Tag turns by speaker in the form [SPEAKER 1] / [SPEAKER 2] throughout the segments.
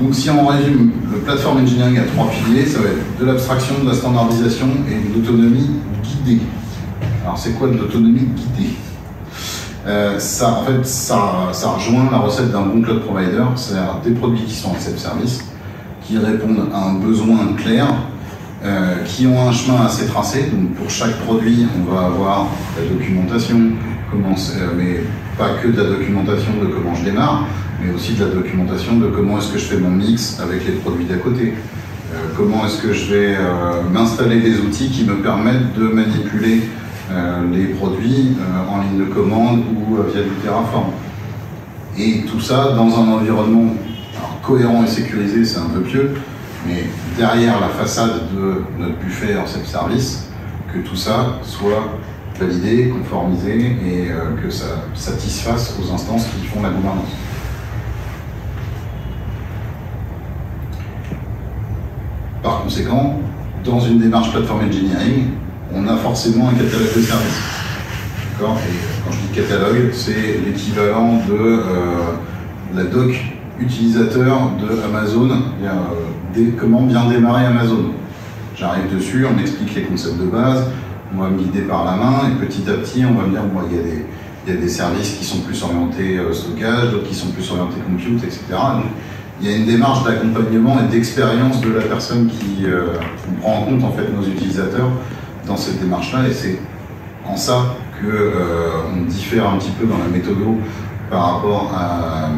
[SPEAKER 1] Donc si on résume, le platform engineering a 3 piliers, ça va être de l'abstraction, de la standardisation et de l'autonomie guidée. Alors c'est quoi de l'autonomie guidée? En fait, ça rejoint la recette d'un bon cloud provider, c'est-à-dire des produits qui sont en self-service, qui répondent à un besoin clair, qui ont un chemin assez tracé. Donc pour chaque produit, on va avoir la documentation, mais pas que de la documentation de comment je démarre, mais aussi de la documentation de comment est-ce que je fais mon mix avec les produits d'à côté. Comment est-ce que je vais m'installer des outils qui me permettent de manipuler les produits en ligne de commande ou via du Terraform. Et tout ça dans un environnement cohérent et sécurisé, c'est un peu pieux, mais derrière la façade de notre buffet en self-service, que tout ça soit validé, conformisé et que ça satisfasse aux instances qui font la gouvernance. Par conséquent, dans une démarche platform engineering, on a forcément un catalogue de services. D'accord ? Et quand je dis catalogue, c'est l'équivalent de la doc utilisateur de Amazon, comment bien démarrer Amazon. J'arrive dessus, on m'explique les concepts de base, on va me guider par la main, et petit à petit, on va me dire, bon, il y a des services qui sont plus orientés stockage, d'autres qui sont plus orientés compute, etc. Donc, il y a une démarche d'accompagnement et d'expérience de la personne qui prend en compte en fait nos utilisateurs dans cette démarche-là, et c'est en ça qu'on diffère un petit peu dans la méthode par rapport à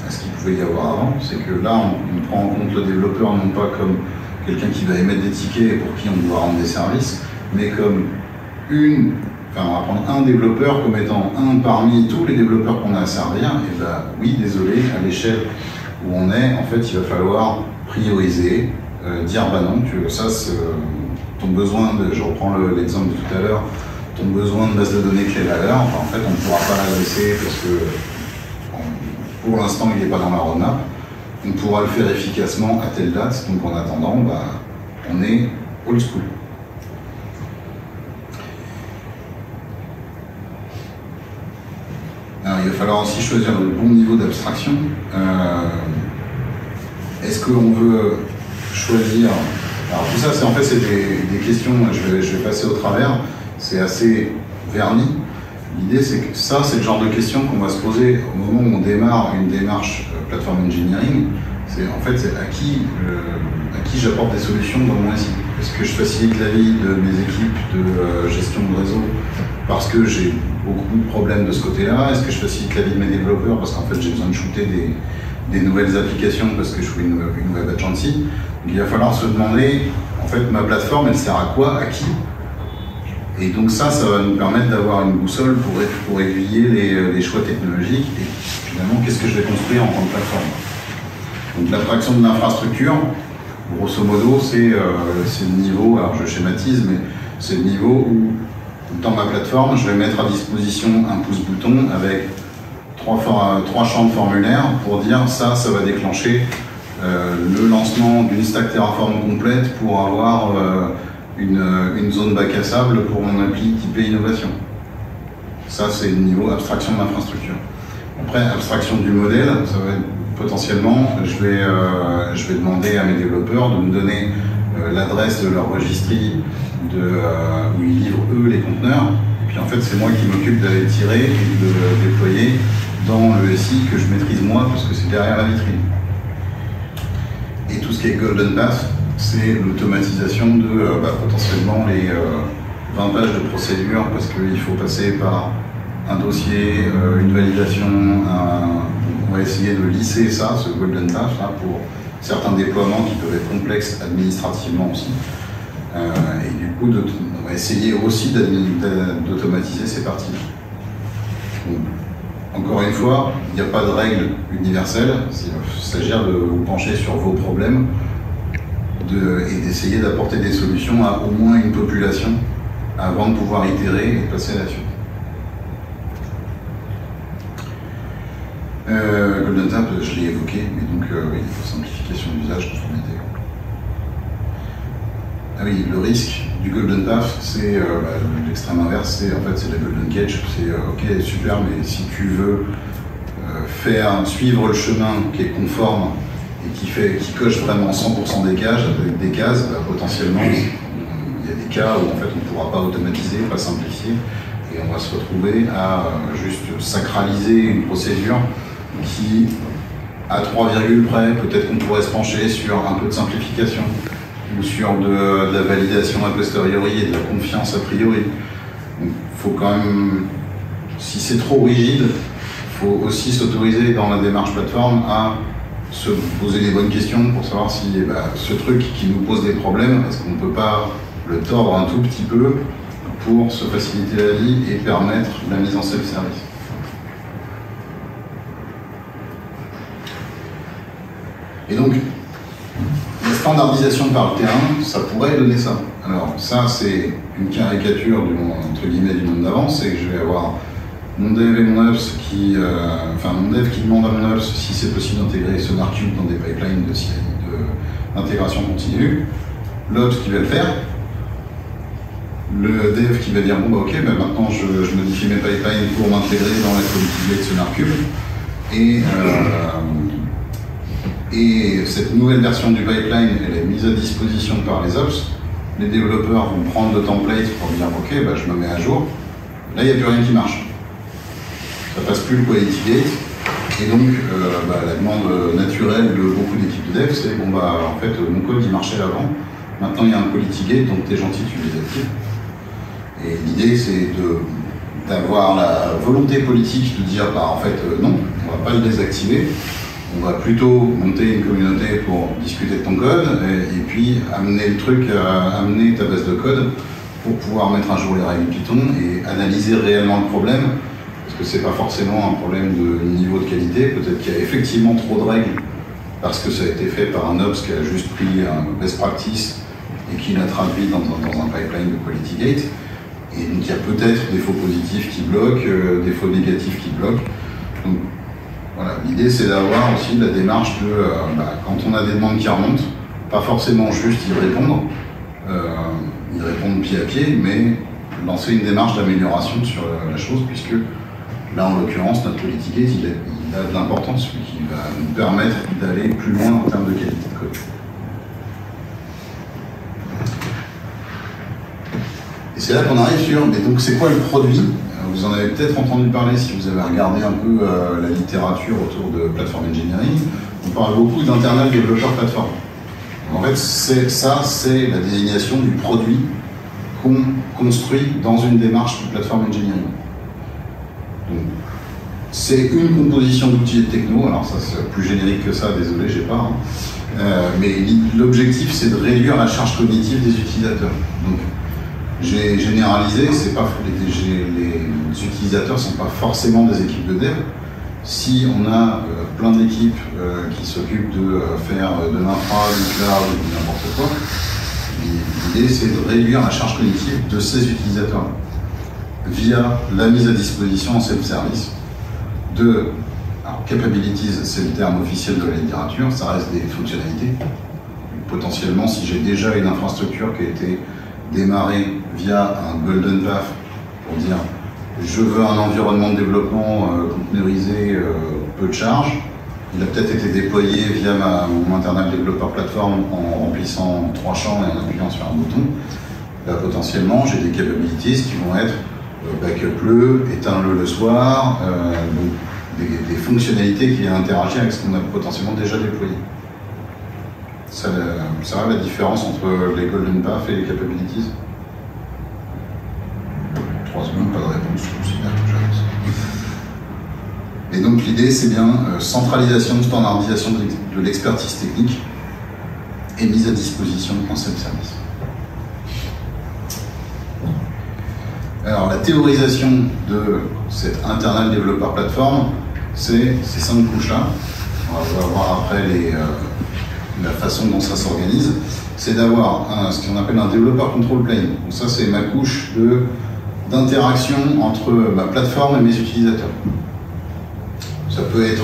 [SPEAKER 1] ce qu'il pouvait y avoir avant. C'est que là, on prend en compte le développeur non pas comme quelqu'un qui va émettre des tickets et pour qui on doit rendre des services, mais comme on va prendre un développeur comme étant un parmi tous les développeurs qu'on a à servir. Et bien, oui, désolé, à l'échelle où on est, en fait, il va falloir prioriser, dire bah non, ton besoin de, je reprends l'exemple de tout à l'heure, ton besoin de base de données clé-valeur, en fait, on ne pourra pas l'adresser parce que pour l'instant, il n'est pas dans la roadmap. On pourra le faire efficacement à telle date, donc en attendant, on est old school. Alors, il va falloir aussi choisir le bon niveau d'abstraction. Est-ce qu'on veut choisir... Alors tout ça, c'est des questions, je vais passer au travers, c'est assez verni. L'idée, c'est que ça, c'est le genre de questions qu'on va se poser au moment où on démarre une démarche platform engineering. C'est à qui j'apporte des solutions dans mon SI. Est-ce que je facilite la vie de mes équipes de gestion de réseau parce que j'ai beaucoup de problèmes de ce côté-là? Est-ce que je facilite la vie de mes développeurs parce qu'en fait j'ai besoin de shooter des nouvelles applications parce que je fais une web agency? Donc il va falloir se demander, en fait, ma plateforme, elle sert à quoi, à qui? Et donc ça va nous permettre d'avoir une boussole pour aiguiller les choix technologiques et finalement, qu'est-ce que je vais construire en tant que plateforme? Donc l'abstraction de l'infrastructure, grosso modo, c'est le niveau, alors je schématise, mais c'est le niveau où dans ma plateforme, je vais mettre à disposition un pouce-bouton avec trois champs de formulaire pour dire ça va déclencher le lancement d'une stack Terraform complète pour avoir une zone bac à sable pour mon appli typé innovation. Ça, c'est le niveau abstraction de l'infrastructure. Après, abstraction du modèle, ça va être potentiellement, je vais demander à mes développeurs de me donner l'adresse de leur registry où ils livrent eux les conteneurs. Et puis en fait, c'est moi qui m'occupe d'aller tirer et de le déployer dans le SI que je maîtrise moi parce que c'est derrière la vitrine. Et tout ce qui est Golden Path, c'est l'automatisation de potentiellement les 20 pages de procédure parce qu'il faut passer par un dossier, une validation, on va essayer de lisser ça, ce Golden Path, là, pour certains déploiements qui peuvent être complexes administrativement aussi. Et du coup, on va essayer aussi d'automatiser ces parties-là. Encore une fois, il n'y a pas de règle universelle, il s'agir de vous pencher sur vos problèmes et d'essayer d'apporter des solutions à au moins une population avant de pouvoir itérer et passer à la suite. Golden Tap, je l'ai évoqué, mais donc oui, simplification d'usage, conformité. Ah oui, le risque du Golden Path, c'est l'extrême inverse, c'est la Golden Cage. C'est ok, super, mais si tu veux suivre le chemin qui est conforme et qui coche vraiment 100% des cases, bah, potentiellement, il y a des cas où en fait, on ne pourra pas automatiser, pas simplifier, et on va se retrouver à juste sacraliser une procédure qui, à 3 virgules près, peut-être qu'on pourrait se pencher sur un peu de simplification, ou sur de la validation a posteriori et de la confiance a priori. Donc, il faut quand même, si c'est trop rigide, il faut aussi s'autoriser dans la démarche plateforme à se poser les bonnes questions pour savoir si ce truc qui nous pose des problèmes, est-ce qu'on ne peut pas le tordre un tout petit peu pour se faciliter la vie et permettre la mise en self-service. Et donc, la standardisation par le terrain, ça pourrait donner ça. Alors ça, c'est une caricature entre guillemets du monde d'avant, c'est que je vais avoir mon dev et mon ops mon dev qui demande à mon ops si c'est possible d'intégrer SonarQube dans des pipelines d'intégration continue, l'ops qui va le faire, le dev qui va dire bon bah ok, maintenant je modifie mes pipelines pour m'intégrer dans la collectivité de SonarQube, et cette nouvelle version du pipeline, elle est mise à disposition par les ops. Les développeurs vont prendre le template pour dire ok, je me mets à jour. Là, il n'y a plus rien qui marche. Ça passe plus le quality gate. Et donc, la demande naturelle de beaucoup d'équipes de dev, c'est bon en fait, mon code il marchait avant. Maintenant, il y a un quality gate, donc t'es gentil, tu les actives. Et l'idée, c'est d'avoir la volonté politique de dire en fait, non, on va pas le désactiver. On va plutôt monter une communauté pour discuter de ton code et puis amener le truc, amener ta base de code pour pouvoir mettre à jour les règles Python et analyser réellement le problème. Parce que c'est pas forcément un problème de niveau de qualité, peut-être qu'il y a effectivement trop de règles parce que ça a été fait par un ops qui a juste pris un best practice et qui l'a traduit dans un pipeline de quality gate. Et donc il y a peut-être des faux positifs qui bloquent, des faux négatifs qui bloquent. Donc, voilà, l'idée c'est d'avoir aussi la démarche de, quand on a des demandes qui remontent, pas forcément juste y répondre pied à pied, mais lancer une démarche d'amélioration sur la chose, puisque là en l'occurrence notre quality gate il a de l'importance, qui va nous permettre d'aller plus loin en termes de qualité de code. Et c'est là qu'on arrive sur, mais donc c'est quoi le produit ? Vous en avez peut-être entendu parler si vous avez regardé un peu la littérature autour de Platform Engineering. On parle beaucoup d'internal développeur plateforme. En fait, c'est la désignation du produit qu'on construit dans une démarche de Platform Engineering. C'est une composition d'outils et de techno. Alors ça, c'est plus générique que ça, désolé, j'ai pas. Mais l'objectif, c'est de réduire la charge cognitive des utilisateurs. Donc, j'ai généralisé, les utilisateurs ne sont pas forcément des équipes de dev. Si on a plein d'équipes qui s'occupent de faire de l'infra, du cloud, ou n'importe quoi, l'idée c'est de réduire la charge cognitive de ces utilisateurs via la mise à disposition en self-service alors capabilities, c'est le terme officiel de la littérature, ça reste des fonctionnalités. Potentiellement, si j'ai déjà une infrastructure qui a été démarrer via un golden path pour dire je veux un environnement de développement conteneurisé, peu de charge. Il a peut-être été déployé via mon internal développeur plateforme en remplissant 3 champs et en appuyant sur un bouton. Là, potentiellement, j'ai des capabilities qui vont être backup-le, éteins-le le soir, donc des fonctionnalités qui interagissent avec ce qu'on a potentiellement déjà déployé. Ça va la différence entre les golden path et les capabilities? 3 secondes, pas de réponse, je considère que j'avance. Et donc l'idée c'est bien centralisation, standardisation de l'expertise technique et mise à disposition en self-service. Alors la théorisation de cette internal développeur plateforme, c'est ces 5 couches-là. On va voir après la façon dont ça s'organise. C'est d'avoir ce qu'on appelle un développeur control plane. Donc ça c'est ma couche d'interaction entre ma plateforme et mes utilisateurs. Ça peut être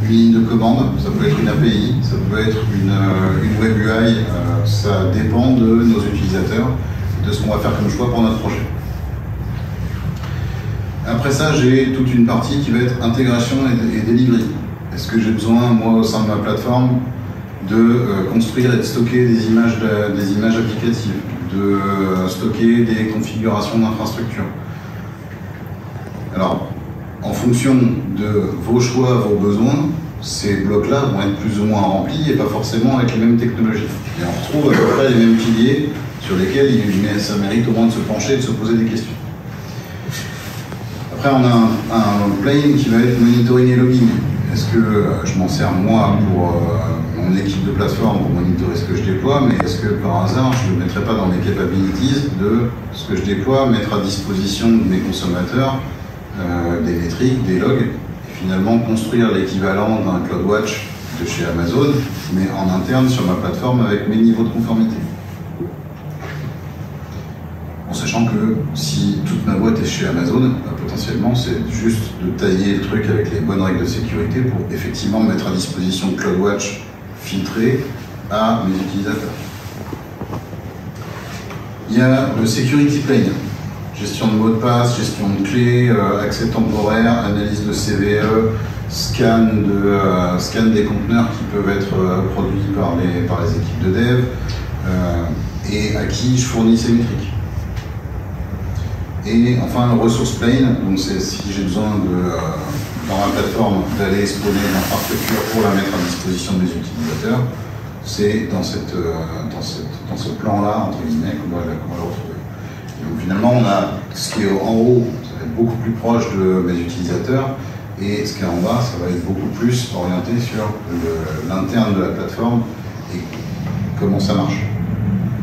[SPEAKER 1] une ligne de commande, ça peut être une API, ça peut être une web UI, ça dépend de nos utilisateurs, de ce qu'on va faire comme choix pour notre projet. Après ça, j'ai toute une partie qui va être intégration et delivery. Est-ce que j'ai besoin, moi, au sein de ma plateforme, de construire et de stocker des images applicatives, de stocker des configurations d'infrastructure. Alors, en fonction de vos choix, vos besoins, ces blocs-là vont être plus ou moins remplis et pas forcément avec les mêmes technologies. Et on retrouve à peu près les mêmes piliers sur lesquels ça mérite au moins de se pencher et de se poser des questions. Après, on a un plane qui va être monitoring et logging. Est-ce que je m'en sers moi pour mon équipe de plateforme pour monitorer ce que je déploie, mais est-ce que par hasard je ne le mettrai pas dans mes capabilities de ce que je déploie, mettre à disposition de mes consommateurs des métriques, des logs, et finalement construire l'équivalent d'un CloudWatch de chez Amazon, mais en interne sur ma plateforme avec mes niveaux de conformité. En sachant que si toute ma boîte est chez Amazon, bah, potentiellement c'est juste de tailler le truc avec les bonnes règles de sécurité pour effectivement mettre à disposition CloudWatch filtré à mes utilisateurs. Il y a le security plane. Gestion de mots de passe, gestion de clés, accès temporaire, analyse de CVE, scan des conteneurs qui peuvent être produits par les équipes de dev et à qui je fournis ces métriques. Et enfin le resource plane, donc c'est si j'ai besoin dans ma plateforme d'aller spawner l'infrastructure pour la mettre à disposition de mes utilisateurs, c'est dans ce plan-là, entre guillemets, qu'on va le retrouver. Donc finalement, on a ce qui est en haut, ça va être beaucoup plus proche de mes utilisateurs, et ce qui est en bas, ça va être beaucoup plus orienté sur l'interne de la plateforme et comment ça marche.